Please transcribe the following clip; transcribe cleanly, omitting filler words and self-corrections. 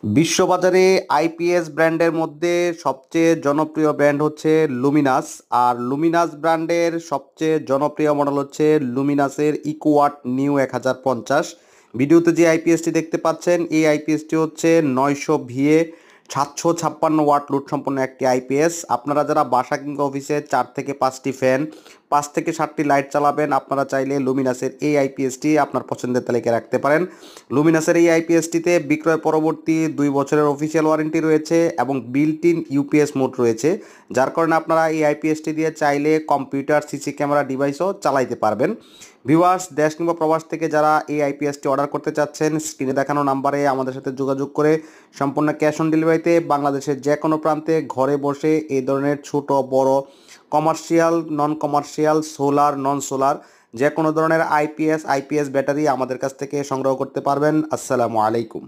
বিশ্ববাজারে IPS ব্র্যান্ডের মধ্যে সবচেয়ে জনপ্রিয় ব্র্যান্ড হচ্ছে লুমিনাস। আর লুমিনাস ব্র্যান্ডের সবচেয়ে জনপ্রিয় মডেল হচ্ছে লুমিনাসের ইকোওয়াট নিউ 1050। ভিডিওতে যে আইপিএসটি দেখতে পাচ্ছেন এই আইপিএসটি হচ্ছে 900 ভিএ 756 ওয়াট লোড সম্পন্ন একটি আইপিএস। আপনারা যারা বাসা কিংবা অফিসে 4 থেকে 5টি ফ্যান 5 থেকে 7টি লাইট চালাবেন, আপনারা চাইলে লুমিনাসের এই আইপিএসটি আপনার পছন্দের তালিকায় রাখতে পারেন। লুমিনাসের এই আইপিএসটিতে বিক্রয় পরবর্তী 2 বছরের অফিসিয়াল ওয়ারেন্টি রয়েছে এবং বিল্ট ইন ইউপিএস মোড রয়েছে, যার কারণে আপনারা এই আইপিএসটি দিয়ে চাইলে কম্পিউটার, সিসি ক্যামেরা ডিভাইসও চালাইতে পারবেন। ভিউয়ার্স, দেশ কিংবা প্রবাস থেকে যারা এই আইপিএসটি অর্ডার করতে চাচ্ছেন, স্ক্রিনে দেখানো নাম্বারে আমাদের সাথে যোগাযোগ করে সম্পূর্ণ ক্যাশ অন ডেলিভারিতে বাংলাদেশের যে কোনো প্রান্তে ঘরে বসে এই ধরনের ছোট বড় কমার্শিয়াল, নন কমার্শিয়াল, সোলার, নন সোলার যে কোনো ধরনের আইপিএস ব্যাটারি আমাদের কাছ থেকে সংগ্রহ করতে পারবেন। আসসালামু আলাইকুম।